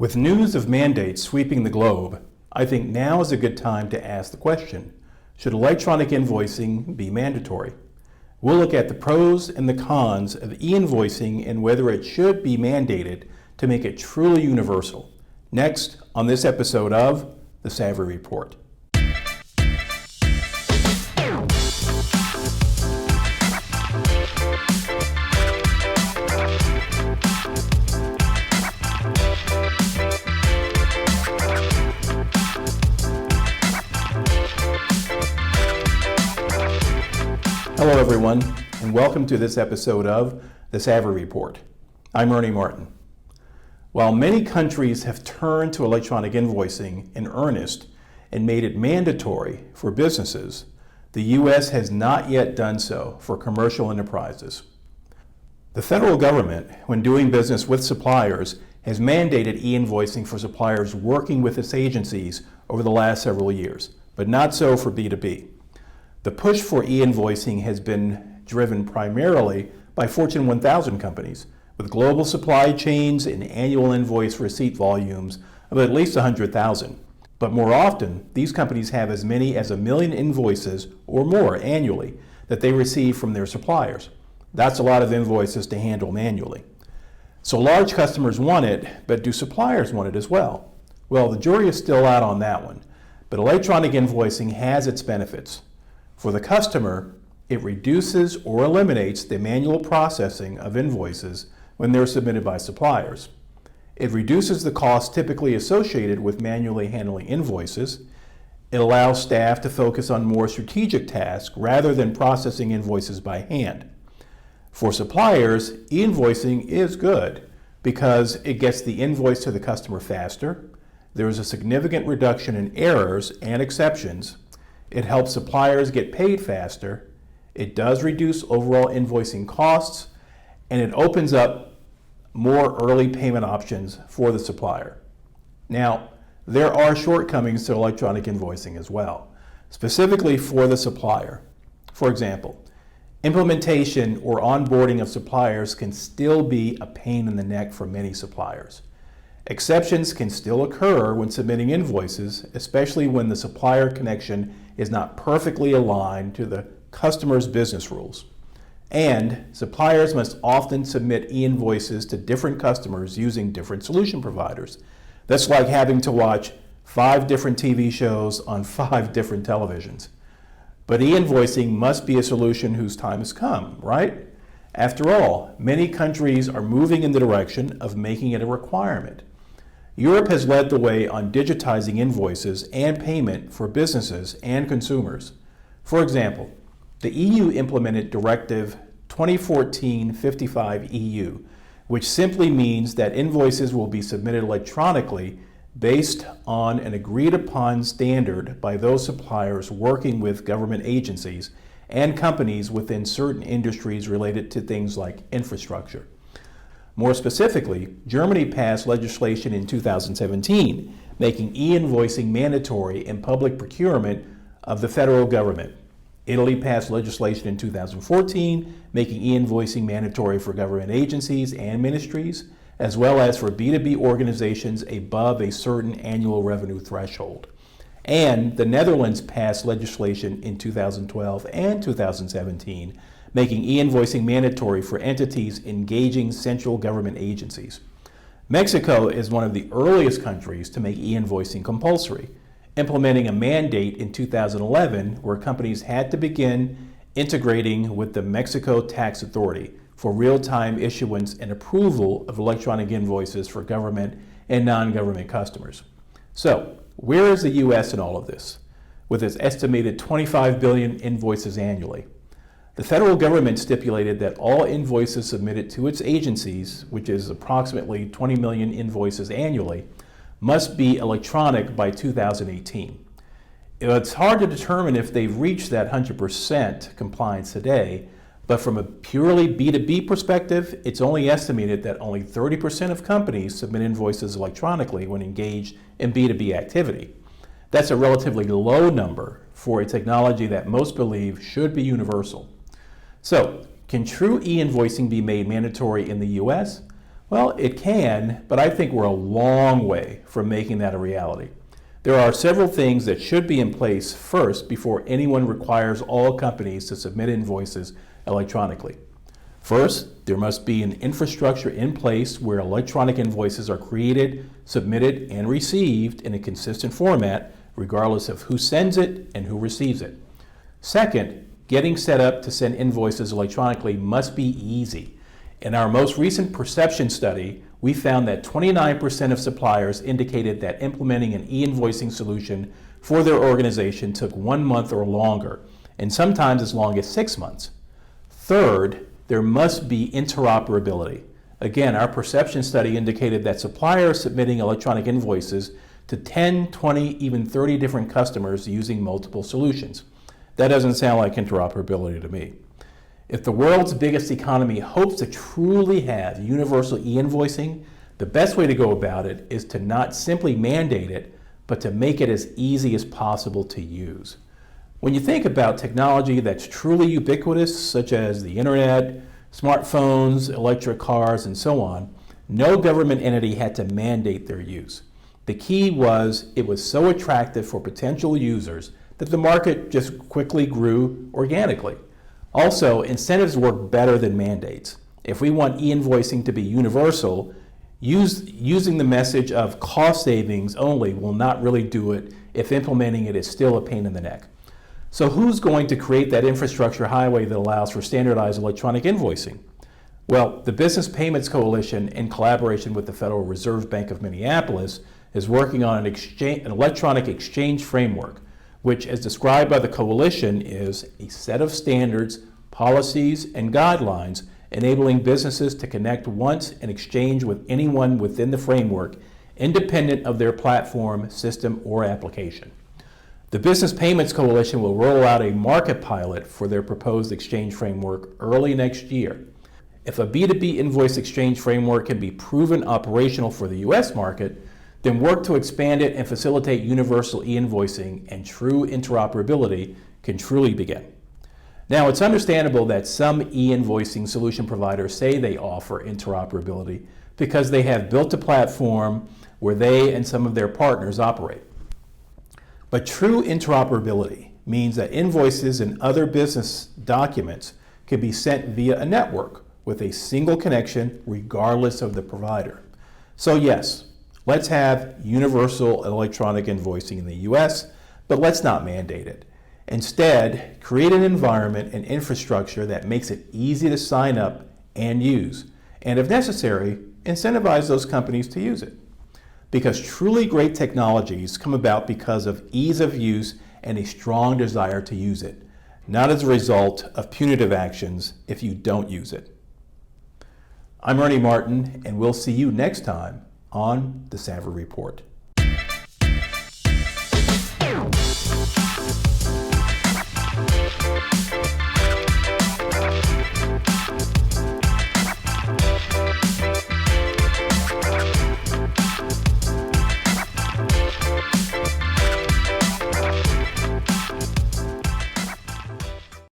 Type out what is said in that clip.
With news of mandates sweeping the globe, I think now is a good time to ask the question, should electronic invoicing be mandatory? We'll look at the pros and the cons of e-invoicing and whether it should be mandated to make it truly universal. Next on this episode of The Savvy Report. Hello everyone, and welcome to this episode of The Savvy Report. I'm Ernie Martin. While many countries have turned to electronic invoicing in earnest and made it mandatory for businesses, the U.S. has not yet done so for commercial enterprises. The federal government, when doing business with suppliers, has mandated e-invoicing for suppliers working with its agencies over the last several years, but not so for B2B. The push for e-invoicing has been driven primarily by Fortune 1000 companies with global supply chains and annual invoice receipt volumes of at least 100,000. But more often, these companies have as many as 1 million invoices or more annually that they receive from their suppliers. That's a lot of invoices to handle manually. So large customers want it, but do suppliers want it as well? Well, the jury is still out on that one, but electronic invoicing has its benefits. For the customer, it reduces or eliminates the manual processing of invoices when they're submitted by suppliers. It reduces the cost typically associated with manually handling invoices. It allows staff to focus on more strategic tasks rather than processing invoices by hand. For suppliers, e-invoicing is good because it gets the invoice to the customer faster. There is a significant reduction in errors and exceptions. It helps suppliers get paid faster, it does reduce overall invoicing costs, and it opens up more early payment options for the supplier. Now, there are shortcomings to electronic invoicing as well, specifically for the supplier. For example, implementation or onboarding of suppliers can still be a pain in the neck for many suppliers. Exceptions can still occur when submitting invoices, especially when the supplier connection is not perfectly aligned to the customer's business rules. And suppliers must often submit e-invoices to different customers using different solution providers. That's like having to watch 5 different TV shows on 5 different televisions. But e-invoicing must be a solution whose time has come, right? After all, many countries are moving in the direction of making it a requirement. Europe has led the way on digitizing invoices and payment for businesses and consumers. For example, the EU implemented Directive 2014-55/EU, which simply means that invoices will be submitted electronically based on an agreed-upon standard by those suppliers working with government agencies and companies within certain industries related to things like infrastructure. More specifically, Germany passed legislation in 2017 making e-invoicing mandatory in public procurement of the federal government. Italy passed legislation in 2014 making e-invoicing mandatory for government agencies and ministries, as well as for B2B organizations above a certain annual revenue threshold. And the Netherlands passed legislation in 2012 and 2017 making e-invoicing mandatory for entities engaging central government agencies. Mexico is one of the earliest countries to make e-invoicing compulsory, implementing a mandate in 2011 where companies had to begin integrating with the Mexico Tax Authority for real-time issuance and approval of electronic invoices for government and non-government customers. So, where is the U.S. in all of this, with its estimated 25 billion invoices annually? The federal government stipulated that all invoices submitted to its agencies, which is approximately 20 million invoices annually, must be electronic by 2018. It's hard to determine if they've reached that 100% compliance today, but from a purely B2B perspective, it's only estimated that only 30% of companies submit invoices electronically when engaged in B2B activity. That's a relatively low number for a technology that most believe should be universal. So, can true e-invoicing be made mandatory in the U.S.? Well, it can, but I think we're a long way from making that a reality. There are several things that should be in place first before anyone requires all companies to submit invoices electronically. First, there must be an infrastructure in place where electronic invoices are created, submitted, and received in a consistent format, regardless of who sends it and who receives it. Second, getting set up to send invoices electronically must be easy. In our most recent perception study, we found that 29% of suppliers indicated that implementing an e-invoicing solution for their organization took 1 month or longer, and sometimes as long as 6 months. Third, there must be interoperability. Again, our perception study indicated that suppliers submitting electronic invoices to 10, 20, even 30 different customers using multiple solutions. That doesn't sound like interoperability to me. If the world's biggest economy hopes to truly have universal e-invoicing, the best way to go about it is to not simply mandate it, but to make it as easy as possible to use. When you think about technology that's truly ubiquitous, such as the internet, smartphones, electric cars, and so on, no government entity had to mandate their use. The key was it was so attractive for potential users that the market just quickly grew organically. Also, incentives work better than mandates. If we want e-invoicing to be universal, using the message of cost savings only will not really do it if implementing it is still a pain in the neck. So who's going to create that infrastructure highway that allows for standardized electronic invoicing? Well, the Business Payments Coalition, in collaboration with the Federal Reserve Bank of Minneapolis, is working on an electronic exchange framework, which, as described by the coalition, is a set of standards, policies, and guidelines enabling businesses to connect once and exchange with anyone within the framework, independent of their platform, system, or application. The Business Payments Coalition will roll out a market pilot for their proposed exchange framework early next year. If a B2B invoice exchange framework can be proven operational for the U.S. market, then work to expand it and facilitate universal e-invoicing and true interoperability can truly begin. Now, it's understandable that some e-invoicing solution providers say they offer interoperability because they have built a platform where they and some of their partners operate. But true interoperability means that invoices and other business documents can be sent via a network with a single connection regardless of the provider. So yes, let's have universal electronic invoicing in the US, but let's not mandate it. Instead, create an environment and infrastructure that makes it easy to sign up and use, and if necessary, incentivize those companies to use it. Because truly great technologies come about because of ease of use and a strong desire to use it, not as a result of punitive actions if you don't use it. I'm Ernie Martin, and we'll see you next time on the Savvy Report.